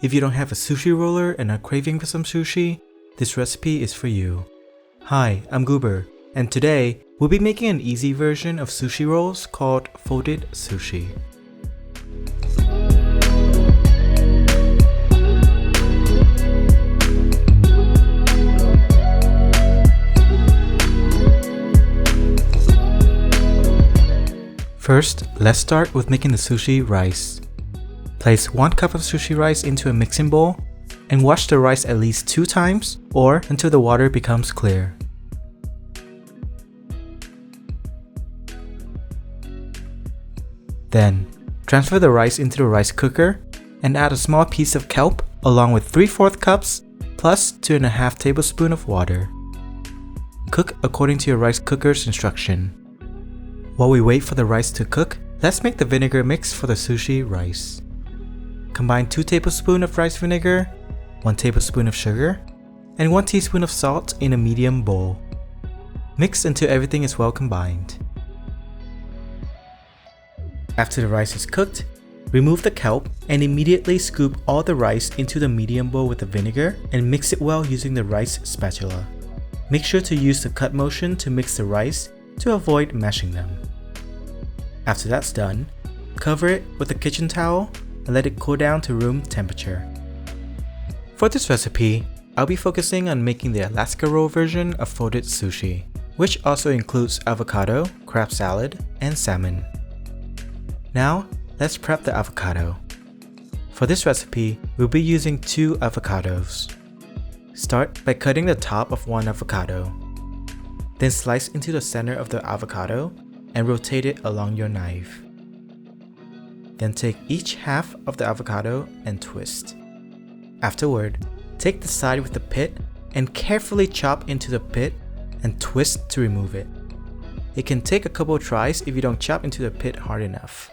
If you don't have a sushi roller and are craving for some sushi, this recipe is for you. Hi, I'm Guber, and today we'll be making an easy version of sushi rolls called folded sushi. First, let's start with making the sushi rice. Place 1 cup of sushi rice into a mixing bowl and wash the rice at least 2 times or until the water becomes clear. Then, transfer the rice into the rice cooker and add a small piece of kelp along with 3/4 cups plus 2.5 tablespoons of water. Cook according to your rice cooker's instruction. While we wait for the rice to cook, let's make the vinegar mix for the sushi rice. Combine 2 tablespoons of rice vinegar, 1 tablespoon of sugar, and 1 teaspoon of salt in a medium bowl. Mix until everything is well combined. After the rice is cooked, remove the kelp and immediately scoop all the rice into the medium bowl with the vinegar and mix it well using the rice spatula. Make sure to use the cut motion to mix the rice to avoid mashing them. After that's done, cover it with a kitchen towel and let it cool down to room temperature. For this recipe, I'll be focusing on making the Alaska roll version of folded sushi, which also includes avocado, crab salad, and salmon. Now, let's prep the avocado. For this recipe, we'll be using 2 avocados. Start by cutting the top of 1 avocado. Then slice into the center of the avocado and rotate it along your knife. Then take each half of the avocado and twist. Afterward, take the side with the pit and carefully chop into the pit and twist to remove it. It can take a couple tries if you don't chop into the pit hard enough.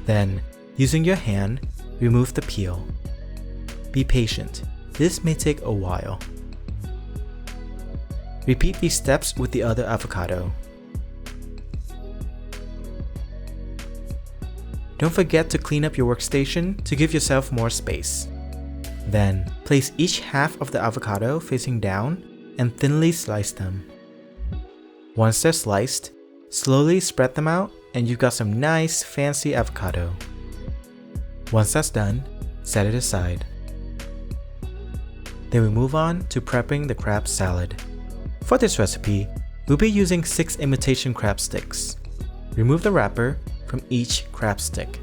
Then, using your hand, remove the peel. Be patient, this may take a while. Repeat these steps with the other avocado. Don't forget to clean up your workstation to give yourself more space. Then, place each half of the avocado facing down and thinly slice them. Once they're sliced, slowly spread them out and you've got some nice fancy avocado. Once that's done, set it aside. Then we move on to prepping the crab salad. For this recipe, we'll be using 6 imitation crab sticks. Remove the wrapper from each crab stick.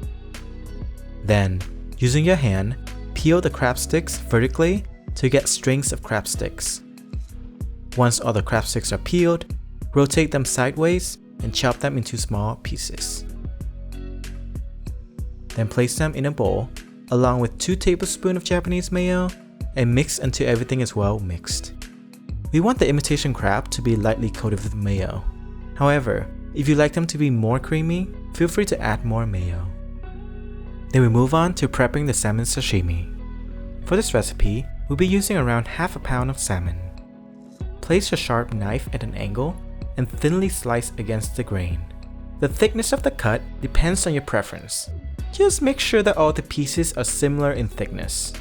Then, using your hand, peel the crab sticks vertically to get strings of crab sticks. Once all the crab sticks are peeled, rotate them sideways and chop them into small pieces. Then place them in a bowl along with 2 tablespoons of Japanese mayo and mix until everything is well mixed. We want the imitation crab to be lightly coated with mayo. However, if you like them to be more creamy, feel free to add more mayo. Then we move on to prepping the salmon sashimi. For this recipe, we'll be using around half a pound of salmon. Place a sharp knife at an angle and thinly slice against the grain. The thickness of the cut depends on your preference. Just make sure that all the pieces are similar in thickness.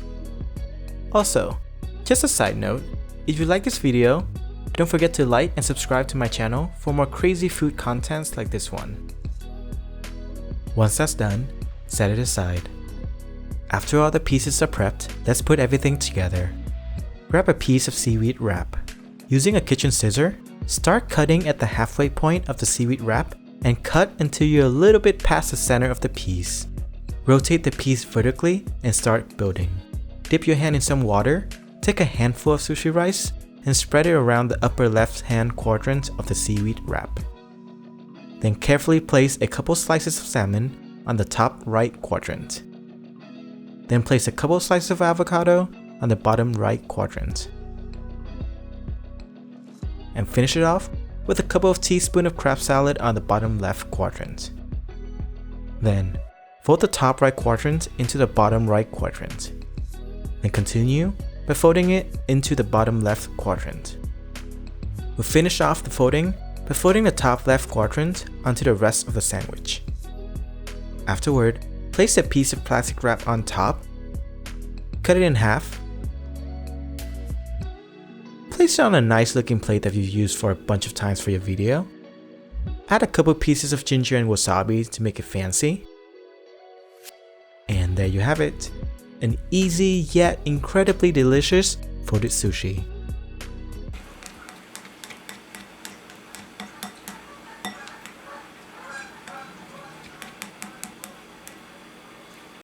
Also, just a side note, if you like this video, don't forget to like and subscribe to my channel for more crazy food contents like this one. Once that's done, set it aside. After all the pieces are prepped, let's put everything together. Grab a piece of seaweed wrap. Using a kitchen scissor, start cutting at the halfway point of the seaweed wrap and cut until you're a little bit past the center of the piece. Rotate the piece vertically and start building. Dip your hand in some water, take a handful of sushi rice, and spread it around the upper left-hand quadrant of the seaweed wrap. Then carefully place a couple slices of salmon on the top right quadrant. Then place a couple slices of avocado on the bottom right quadrant. And finish it off with a couple of teaspoons of crab salad on the bottom left quadrant. Then, fold the top right quadrant into the bottom right quadrant. Then continue by folding it into the bottom left quadrant. We'll finish off the folding by folding the top left quadrant onto the rest of the sandwich. Afterward, place a piece of plastic wrap on top cut it in half. Place it on a nice looking plate that you've used for a bunch of times for your video. Add a couple pieces of ginger and wasabi to make it fancy. And there you have it. An easy yet incredibly delicious folded sushi.